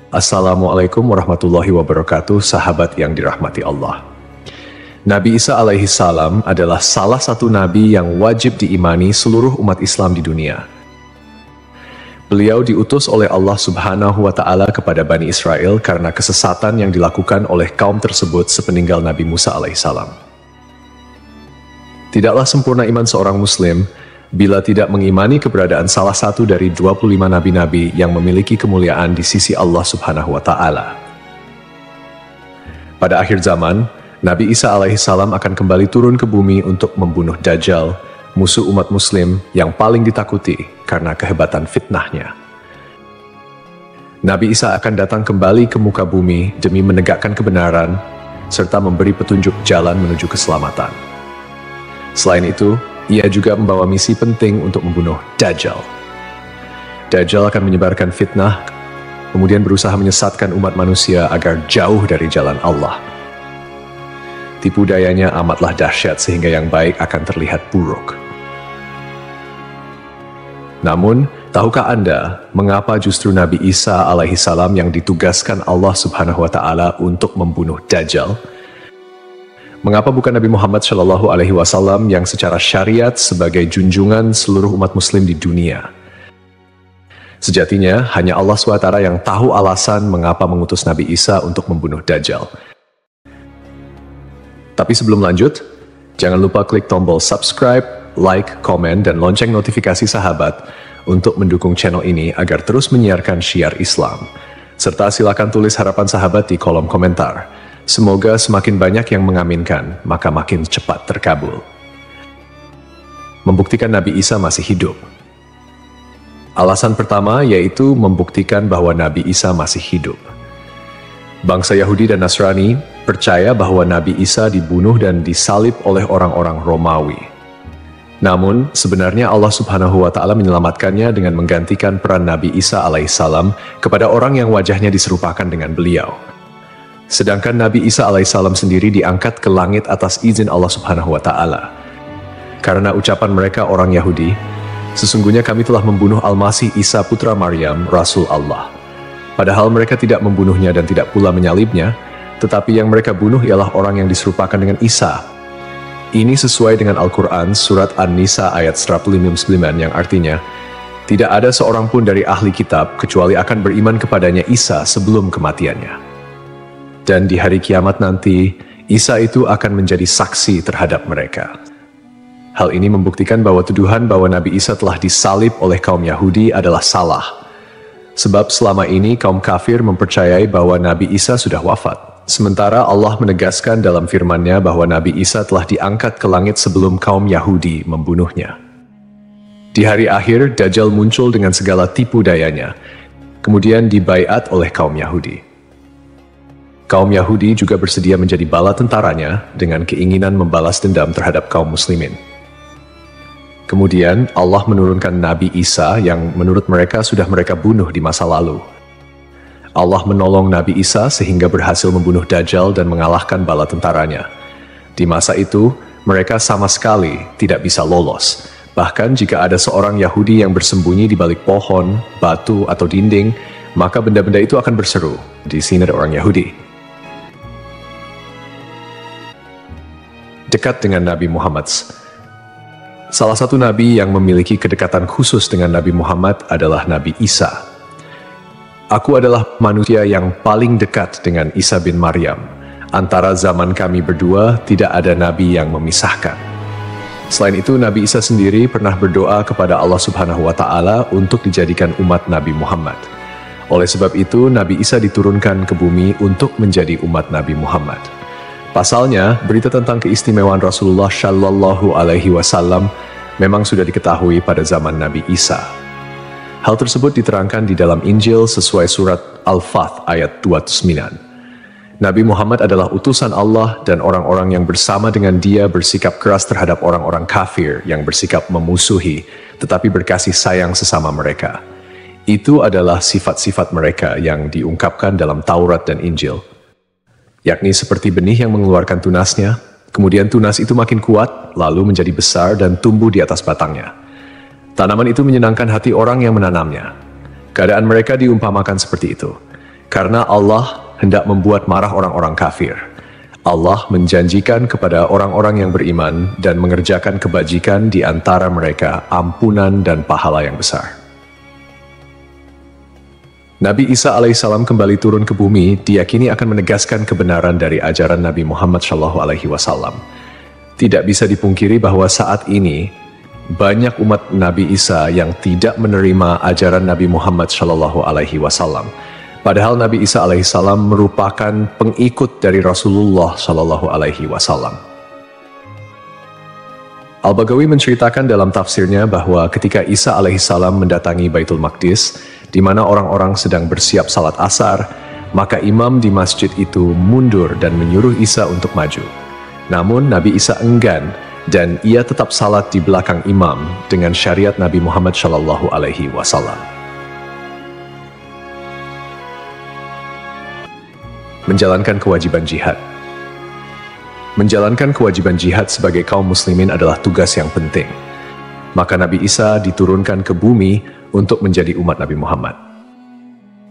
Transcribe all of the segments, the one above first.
Assalamualaikum warahmatullahi wabarakatuh, sahabat yang dirahmati Allah. Nabi Isa alaihi salam adalah salah satu nabi yang wajib diimani seluruh umat Islam di dunia. Beliau diutus oleh Allah Subhanahu wa Ta'ala kepada Bani Israel karena kesesatan yang dilakukan oleh kaum tersebut sepeninggal Nabi Musa alaihi salam. Tidaklah sempurna iman seorang Muslim bila tidak mengimani keberadaan salah satu dari 25 nabi-nabi yang memiliki kemuliaan di sisi Allah Subhanahu wa Ta'ala. Pada akhir zaman, Nabi Isa alaihi salam akan kembali turun ke bumi untuk membunuh Dajjal, musuh umat Muslim yang paling ditakuti karena kehebatan fitnahnya. Nabi Isa akan datang kembali ke muka bumi demi menegakkan kebenaran serta memberi petunjuk jalan menuju keselamatan. Selain itu, ia juga membawa misi penting untuk membunuh Dajjal. Dajjal akan menyebarkan fitnah, kemudian berusaha menyesatkan umat manusia agar jauh dari jalan Allah. Tipu dayanya amatlah dahsyat sehingga yang baik akan terlihat buruk. Namun, tahukah Anda mengapa justru Nabi Isa alaihi salam yang ditugaskan Allah Subhanahu wa Ta'ala untuk membunuh Dajjal? Mengapa bukan Nabi Muhammad Shallallahu Alaihi Wasallam yang secara syariat sebagai junjungan seluruh umat Muslim di dunia? Sejatinya, hanya Allah SWT yang tahu alasan mengapa mengutus Nabi Isa untuk membunuh Dajjal. Tapi sebelum lanjut, jangan lupa klik tombol subscribe, like, komen, dan lonceng notifikasi sahabat untuk mendukung channel ini agar terus menyiarkan syiar Islam. Serta silakan tulis harapan sahabat di kolom komentar. Semoga semakin banyak yang mengaminkan, maka makin cepat terkabul. Membuktikan Nabi Isa masih hidup. Alasan pertama yaitu membuktikan bahwa Nabi Isa masih hidup. Bangsa Yahudi dan Nasrani percaya bahwa Nabi Isa dibunuh dan disalib oleh orang-orang Romawi. Namun, sebenarnya Allah Subhanahu wa Ta'ala menyelamatkannya dengan menggantikan peran Nabi Isa alaihissalam kepada orang yang wajahnya diserupakan dengan beliau. Sedangkan Nabi Isa alaihissalam sendiri diangkat ke langit atas izin Allah Subhanahu wa Ta'ala. Karena ucapan mereka orang Yahudi, sesungguhnya kami telah membunuh Al-Masih Isa putra Maryam, Rasul Allah. Padahal mereka tidak membunuhnya dan tidak pula menyalibnya, tetapi yang mereka bunuh ialah orang yang diserupakan dengan Isa. Ini sesuai dengan Al-Quran surat An-Nisa ayat 159 yang artinya, tidak ada seorang pun dari ahli kitab kecuali akan beriman kepadanya Isa sebelum kematiannya. Dan di hari kiamat nanti, Isa itu akan menjadi saksi terhadap mereka. Hal ini membuktikan bahwa tuduhan bahwa Nabi Isa telah disalib oleh kaum Yahudi adalah salah. Sebab selama ini kaum kafir mempercayai bahwa Nabi Isa sudah wafat. Sementara Allah menegaskan dalam firman-Nya bahwa Nabi Isa telah diangkat ke langit sebelum kaum Yahudi membunuhnya. Di hari akhir, Dajjal muncul dengan segala tipu dayanya, kemudian dibaiat oleh kaum Yahudi. Kaum Yahudi juga bersedia menjadi bala tentaranya dengan keinginan membalas dendam terhadap kaum muslimin. Kemudian Allah menurunkan Nabi Isa yang menurut mereka sudah mereka bunuh di masa lalu. Allah menolong Nabi Isa sehingga berhasil membunuh Dajjal dan mengalahkan bala tentaranya. Di masa itu, mereka sama sekali tidak bisa lolos. Bahkan jika ada seorang Yahudi yang bersembunyi di balik pohon, batu, atau dinding, maka benda-benda itu akan berseru, "Di sini ada orang Yahudi." Dekat dengan Nabi Muhammad. Salah satu nabi yang memiliki kedekatan khusus dengan Nabi Muhammad adalah Nabi Isa. Aku adalah manusia yang paling dekat dengan Isa bin Maryam. Antara zaman kami berdua tidak ada nabi yang memisahkan. Selain itu, Nabi Isa sendiri pernah berdoa kepada Allah Subhanahu wa Ta'ala untuk dijadikan umat Nabi Muhammad. Oleh sebab itu, Nabi Isa diturunkan ke bumi untuk menjadi umat Nabi Muhammad. Pasalnya, berita tentang keistimewaan Rasulullah Shallallahu Alaihi Wasallam memang sudah diketahui pada zaman Nabi Isa. Hal tersebut diterangkan di dalam Injil sesuai surat Al-Fath ayat 29. Nabi Muhammad adalah utusan Allah dan orang-orang yang bersama dengan dia bersikap keras terhadap orang-orang kafir yang bersikap memusuhi, tetapi berkasih sayang sesama mereka. Itu adalah sifat-sifat mereka yang diungkapkan dalam Taurat dan Injil. Yakni seperti benih yang mengeluarkan tunasnya, kemudian tunas itu makin kuat, lalu menjadi besar dan tumbuh di atas batangnya. Tanaman itu menyenangkan hati orang yang menanamnya. Keadaan mereka diumpamakan seperti itu. Karena Allah hendak membuat marah orang-orang kafir. Allah menjanjikan kepada orang-orang yang beriman dan mengerjakan kebajikan di antara mereka ampunan dan pahala yang besar. Nabi Isa alaihissalam kembali turun ke bumi diyakini akan menegaskan kebenaran dari ajaran Nabi Muhammad SAW. Tidak bisa dipungkiri bahwa saat ini banyak umat Nabi Isa yang tidak menerima ajaran Nabi Muhammad SAW. Padahal Nabi Isa alaihissalam merupakan pengikut dari Rasulullah SAW. Al-Baghawi menceritakan dalam tafsirnya bahwa ketika Isa alaihissalam mendatangi Baitul Maqdis, di mana orang-orang sedang bersiap salat asar, maka imam di masjid itu mundur dan menyuruh Isa untuk maju. Namun Nabi Isa enggan dan ia tetap salat di belakang imam dengan syariat Nabi Muhammad SAW. Menjalankan kewajiban jihad. Menjalankan kewajiban jihad sebagai kaum muslimin adalah tugas yang penting. Maka Nabi Isa diturunkan ke bumi untuk menjadi umat Nabi Muhammad.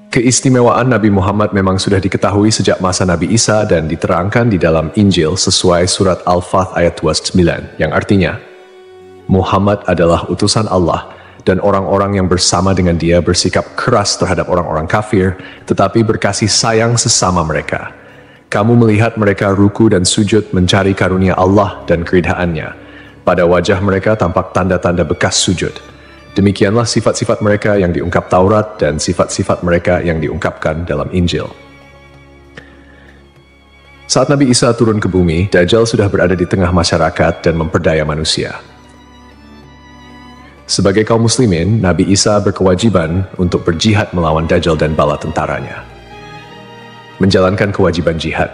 Keistimewaan Nabi Muhammad memang sudah diketahui sejak masa Nabi Isa dan diterangkan di dalam Injil sesuai surat Al-Fath ayat 29, yang artinya, Muhammad adalah utusan Allah dan orang-orang yang bersama dengan dia bersikap keras terhadap orang-orang kafir, tetapi berkasih sayang sesama mereka. Kamu melihat mereka ruku dan sujud mencari karunia Allah dan keridhaannya. Pada wajah mereka tampak tanda-tanda bekas sujud. Demikianlah sifat-sifat mereka yang diungkap Taurat dan sifat-sifat mereka yang diungkapkan dalam Injil. Saat Nabi Isa turun ke bumi, Dajjal sudah berada di tengah masyarakat dan memperdaya manusia. Sebagai kaum muslimin, Nabi Isa berkewajiban untuk berjihad melawan Dajjal dan bala tentaranya. Menjalankan kewajiban jihad.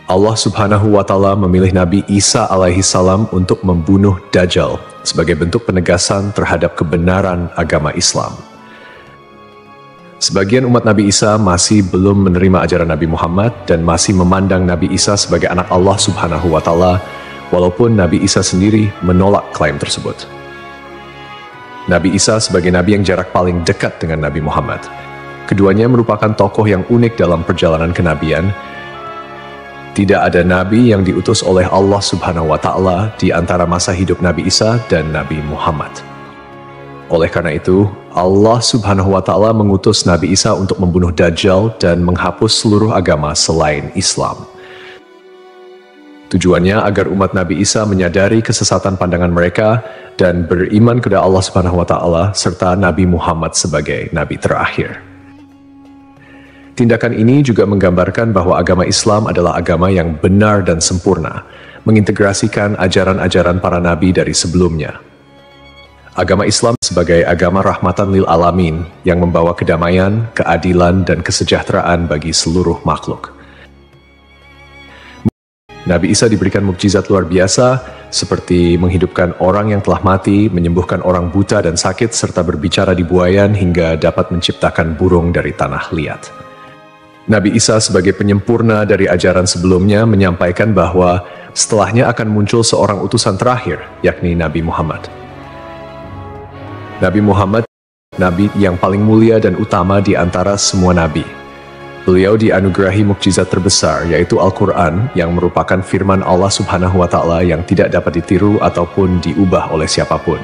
Allah Subhanahu wa Ta'ala memilih Nabi Isa alaihissalam untuk membunuh Dajjal sebagai bentuk penegasan terhadap kebenaran agama Islam. Sebagian umat Nabi Isa masih belum menerima ajaran Nabi Muhammad dan masih memandang Nabi Isa sebagai anak Allah Subhanahu wa Ta'ala, walaupun Nabi Isa sendiri menolak klaim tersebut. Nabi Isa sebagai nabi yang jarak paling dekat dengan Nabi Muhammad. Keduanya merupakan tokoh yang unik dalam perjalanan kenabian. Tidak ada nabi yang diutus oleh Allah Subhanahu wa Ta'ala di antara masa hidup Nabi Isa dan Nabi Muhammad. Oleh karena itu, Allah Subhanahu wa Ta'ala mengutus Nabi Isa untuk membunuh Dajjal dan menghapus seluruh agama selain Islam. Tujuannya agar umat Nabi Isa menyadari kesesatan pandangan mereka dan beriman kepada Allah Subhanahu wa Ta'ala serta Nabi Muhammad sebagai nabi terakhir. Tindakan ini juga menggambarkan bahwa agama Islam adalah agama yang benar dan sempurna, mengintegrasikan ajaran-ajaran para nabi dari sebelumnya. Agama Islam sebagai agama rahmatan lil alamin yang membawa kedamaian, keadilan, dan kesejahteraan bagi seluruh makhluk. Nabi Isa diberikan mukjizat luar biasa seperti menghidupkan orang yang telah mati, menyembuhkan orang buta dan sakit, serta berbicara di buayan hingga dapat menciptakan burung dari tanah liat. Nabi Isa sebagai penyempurna dari ajaran sebelumnya menyampaikan bahwa setelahnya akan muncul seorang utusan terakhir, yakni Nabi Muhammad. Nabi Muhammad, nabi yang paling mulia dan utama di antara semua nabi. Beliau dianugerahi mukjizat terbesar, yaitu Al-Quran, yang merupakan firman Allah Subhanahu wa Ta'ala yang tidak dapat ditiru ataupun diubah oleh siapapun.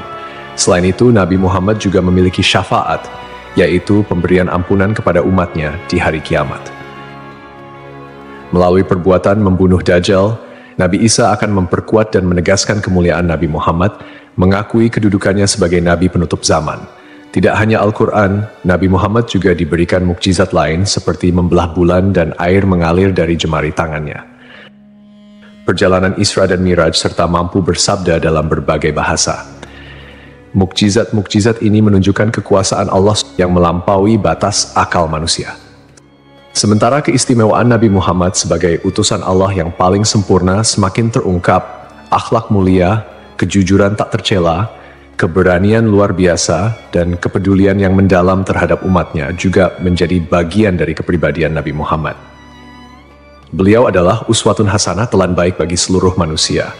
Selain itu, Nabi Muhammad juga memiliki syafaat, yaitu pemberian ampunan kepada umatnya di hari kiamat. Melalui perbuatan membunuh Dajjal, Nabi Isa akan memperkuat dan menegaskan kemuliaan Nabi Muhammad, mengakui kedudukannya sebagai nabi penutup zaman. Tidak hanya Al-Quran, Nabi Muhammad juga diberikan mukjizat lain seperti membelah bulan dan air mengalir dari jemari tangannya. Perjalanan Isra dan Miraj serta mampu bersabda dalam berbagai bahasa. Mukjizat-mukjizat ini menunjukkan kekuasaan Allah yang melampaui batas akal manusia. Sementara keistimewaan Nabi Muhammad sebagai utusan Allah yang paling sempurna semakin terungkap, akhlak mulia, kejujuran tak tercela, keberanian luar biasa, dan kepedulian yang mendalam terhadap umatnya juga menjadi bagian dari kepribadian Nabi Muhammad. Beliau adalah uswatun hasanah, telan baik bagi seluruh manusia.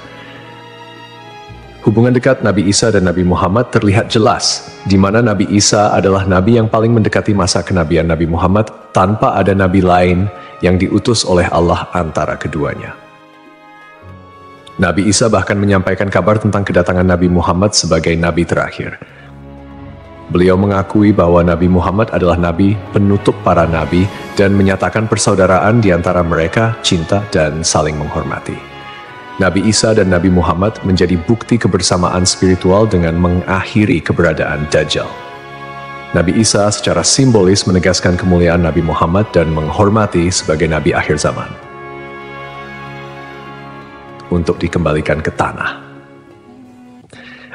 Hubungan dekat Nabi Isa dan Nabi Muhammad terlihat jelas, di mana Nabi Isa adalah nabi yang paling mendekati masa kenabian Nabi Muhammad tanpa ada nabi lain yang diutus oleh Allah antara keduanya. Nabi Isa bahkan menyampaikan kabar tentang kedatangan Nabi Muhammad sebagai nabi terakhir. Beliau mengakui bahwa Nabi Muhammad adalah nabi penutup para nabi dan menyatakan persaudaraan di antara mereka, cinta dan saling menghormati. Nabi Isa dan Nabi Muhammad menjadi bukti kebersamaan spiritual dengan mengakhiri keberadaan Dajjal. Nabi Isa secara simbolis menegaskan kemuliaan Nabi Muhammad dan menghormati sebagai nabi akhir zaman. Untuk dikembalikan ke tanah.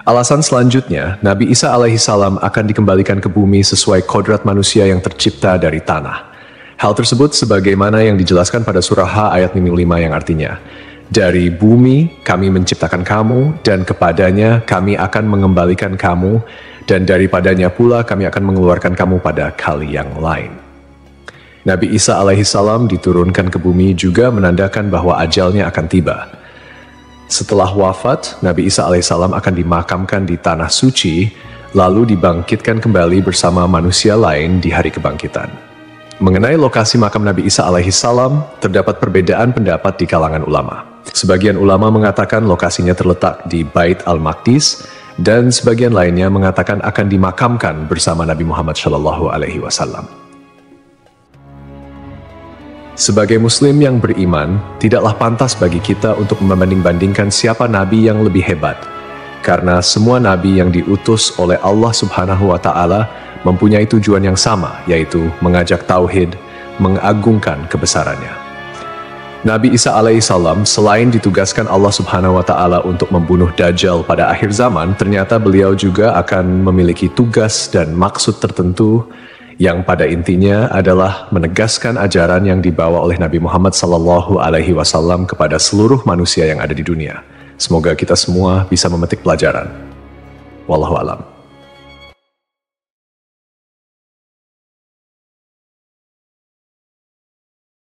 Alasan selanjutnya, Nabi Isa alaihissalam akan dikembalikan ke bumi sesuai kodrat manusia yang tercipta dari tanah. Hal tersebut sebagaimana yang dijelaskan pada surah H ayat 5 yang artinya, dari bumi kami menciptakan kamu, dan kepadanya kami akan mengembalikan kamu, dan daripadanya pula kami akan mengeluarkan kamu pada kali yang lain. Nabi Isa alaihissalam diturunkan ke bumi juga menandakan bahwa ajalnya akan tiba. Setelah wafat, Nabi Isa alaihissalam akan dimakamkan di tanah suci, lalu dibangkitkan kembali bersama manusia lain di hari kebangkitan. Mengenai lokasi makam Nabi Isa alaihissalam, terdapat perbedaan pendapat di kalangan ulama. Sebagian ulama mengatakan lokasinya terletak di Bait al-Maqdis, dan sebagian lainnya mengatakan akan dimakamkan bersama Nabi Muhammad SAW. Sebagai muslim yang beriman, tidaklah pantas bagi kita untuk membanding-bandingkan siapa nabi yang lebih hebat, karena semua nabi yang diutus oleh Allah Subhanahu wa Ta'ala mempunyai tujuan yang sama, yaitu mengajak tauhid, mengagungkan kebesarannya. Nabi Isa alaihissalam selain ditugaskan Allah Subhanahu wa Ta'ala untuk membunuh Dajjal pada akhir zaman, ternyata beliau juga akan memiliki tugas dan maksud tertentu yang pada intinya adalah menegaskan ajaran yang dibawa oleh Nabi Muhammad SAW kepada seluruh manusia yang ada di dunia. Semoga kita semua bisa memetik pelajaran. Wallahu a'lam.